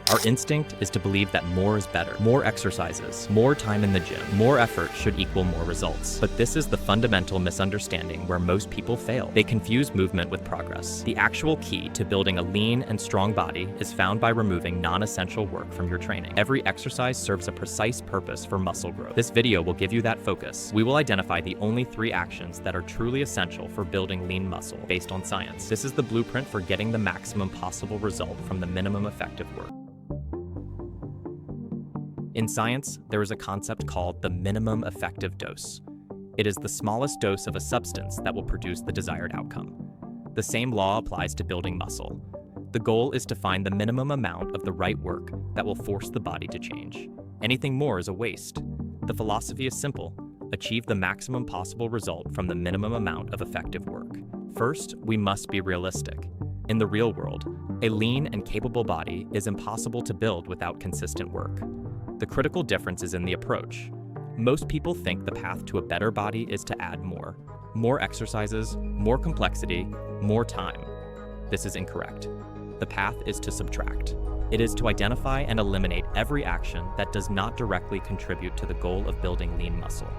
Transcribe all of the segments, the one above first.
Our instinct is to believe that more is better. More exercises, more time in the gym, more effort should equal more results. But this is the fundamental misunderstanding where most people fail. They confuse movement with progress. The actual key to building a lean and strong body is found by removing non-essential work from your training. Every exercise serves a precise purpose for muscle growth. This video will give you that focus. We will identify the only 3 actions that are truly essential for building lean muscle based on science. This is the blueprint for getting the maximum possible result from the minimum effective work. In science, there is a concept called the minimum effective dose. It is the smallest dose of a substance that will produce the desired outcome. The same law applies to building muscle. The goal is to find the minimum amount of the right work that will force the body to change. Anything more is a waste. The philosophy is simple: achieve the maximum possible result from the minimum amount of effective work. First, we must be realistic. In the real world, a lean and capable body is impossible to build without consistent work. The critical difference is in the approach. Most people think the path to a better body is to add more. More exercises, more complexity, more time. This is incorrect. The path is to subtract. It is to identify and eliminate every action that does not directly contribute to the goal of building lean muscle.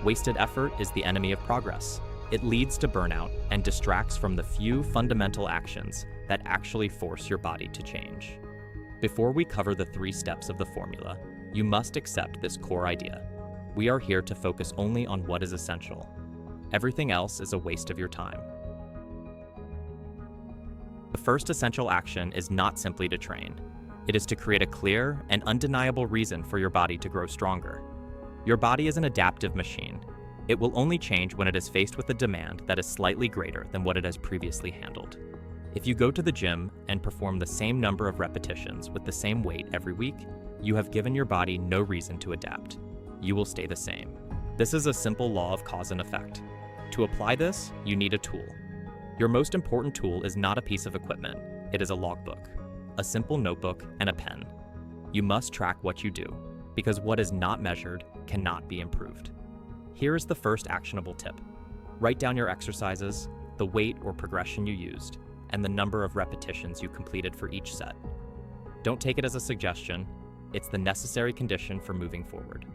Wasted effort is the enemy of progress. It leads to burnout and distracts from the few fundamental actions that actually force your body to change. Before we cover the 3 steps of the formula, you must accept this core idea. We are here to focus only on what is essential. Everything else is a waste of your time. The first essential action is not simply to train. It is to create a clear and undeniable reason for your body to grow stronger. Your body is an adaptive machine. It will only change when it is faced with a demand that is slightly greater than what it has previously handled. If you go to the gym and perform the same number of repetitions with the same weight every week, you have given your body no reason to adapt. You will stay the same. This is a simple law of cause and effect. To apply this, you need a tool. Your most important tool is not a piece of equipment. It is a logbook, a simple notebook, and a pen. You must track what you do, because what is not measured cannot be improved. Here is the first actionable tip. Write down your exercises, the weight or progression you used, and the number of repetitions you completed for each set. Don't take it as a suggestion. It's the necessary condition for moving forward.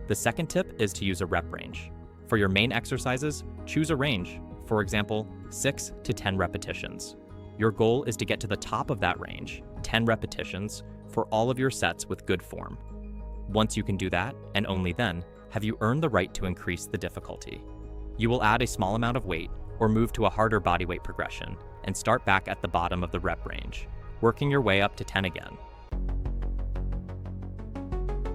The second tip is to use a rep range. For your main exercises, choose a range, for example, 6 to 10 repetitions. Your goal is to get to the top of that range, 10 repetitions, for all of your sets with good form. Once you can do that, and only then, have you earned the right to increase the difficulty. You will add a small amount of weight or move to a harder body weight progression and start back at the bottom of the rep range, working your way up to 10 again.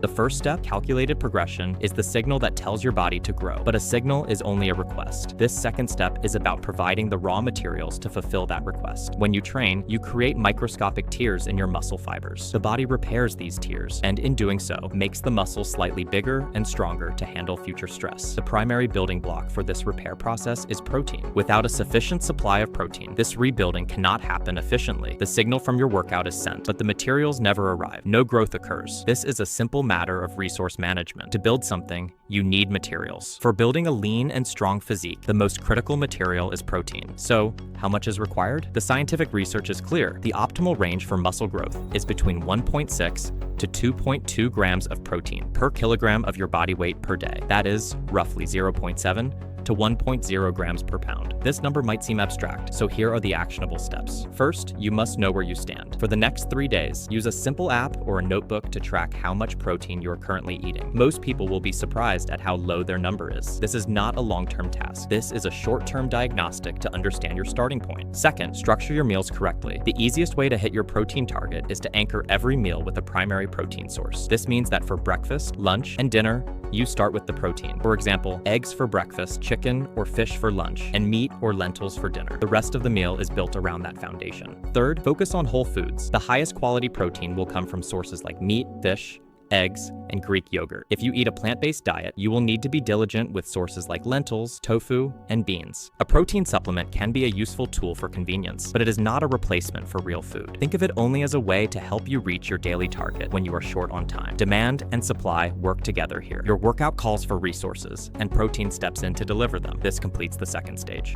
The first step, calculated progression, is the signal that tells your body to grow, but a signal is only a request. This second step is about providing the raw materials to fulfill that request. When you train, you create microscopic tears in your muscle fibers. The body repairs these tears, and in doing so, makes the muscle slightly bigger and stronger to handle future stress. The primary building block for this repair process is protein. Without a sufficient supply of protein, this rebuilding cannot happen efficiently. The signal from your workout is sent, but the materials never arrive. No growth occurs. This is a simple matter of resource management. To build something, you need materials. For building a lean and strong physique, the most critical material is protein. So, how much is required? The scientific research is clear. The optimal range for muscle growth is between 1.6 to 2.2 grams of protein per kilogram of your body weight per day. That is roughly 0.7 to 1.0 grams per pound. This number might seem abstract, so here are the actionable steps. First, you must know where you stand. For the next 3 days, use a simple app or a notebook to track how much protein you are currently eating. Most people will be surprised at how low their number is. This is not a long-term task. This is a short-term diagnostic to understand your starting point. Second, structure your meals correctly. The easiest way to hit your protein target is to anchor every meal with a primary protein source. This means that for breakfast, lunch, and dinner, you start with the protein. For example, eggs for breakfast, chicken or fish for lunch, and meat or lentils for dinner. The rest of the meal is built around that foundation. Third, focus on whole foods. The highest quality protein will come from sources like meat, fish, eggs, and Greek yogurt. If you eat a plant-based diet, you will need to be diligent with sources like lentils, tofu, and beans. A protein supplement can be a useful tool for convenience, but it is not a replacement for real food. Think of it only as a way to help you reach your daily target when you are short on time. Demand and supply work together here. Your workout calls for resources, and protein steps in to deliver them. This completes the second stage.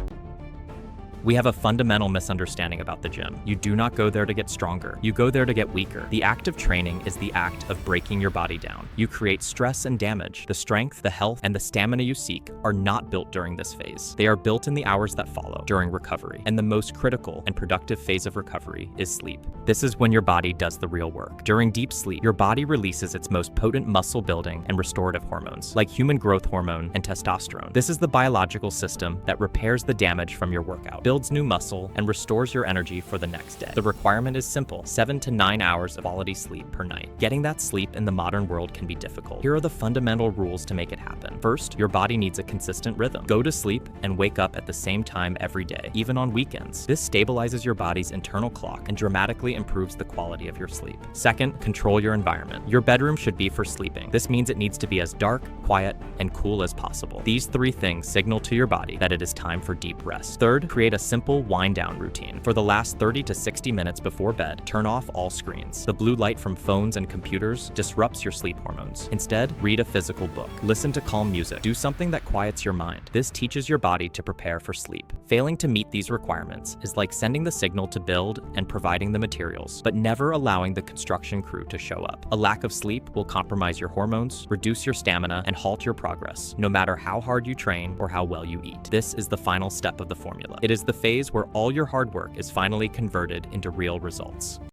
We have a fundamental misunderstanding about the gym. You do not go there to get stronger. You go there to get weaker. The act of training is the act of breaking your body down. You create stress and damage. The strength, the health, and the stamina you seek are not built during this phase. They are built in the hours that follow, during recovery. And the most critical and productive phase of recovery is sleep. This is when your body does the real work. During deep sleep, your body releases its most potent muscle building and restorative hormones, like human growth hormone and testosterone. This is the biological system that repairs the damage from your workout, builds new muscle, and restores your energy for the next day. The requirement is simple: 7 to 9 hours of quality sleep per night. Getting that sleep in the modern world can be difficult. Here are the fundamental rules to make it happen. First, your body needs a consistent rhythm. Go to sleep and wake up at the same time every day, even on weekends. This stabilizes your body's internal clock and dramatically improves the quality of your sleep. Second, control your environment. Your bedroom should be for sleeping. This means it needs to be as dark, quiet, and cool as possible. These three things signal to your body that it is time for deep rest. Third, create a simple wind-down routine. For the last 30 to 60 minutes before bed, turn off all screens. The blue light from phones and computers disrupts your sleep hormones. Instead, read a physical book. Listen to calm music. Do something that quiets your mind. This teaches your body to prepare for sleep. Failing to meet these requirements is like sending the signal to build and providing the materials, but never allowing the construction crew to show up. A lack of sleep will compromise your hormones, reduce your stamina, and halt your progress, no matter how hard you train or how well you eat. This is the final step of the formula. It is the phase where all your hard work is finally converted into real results.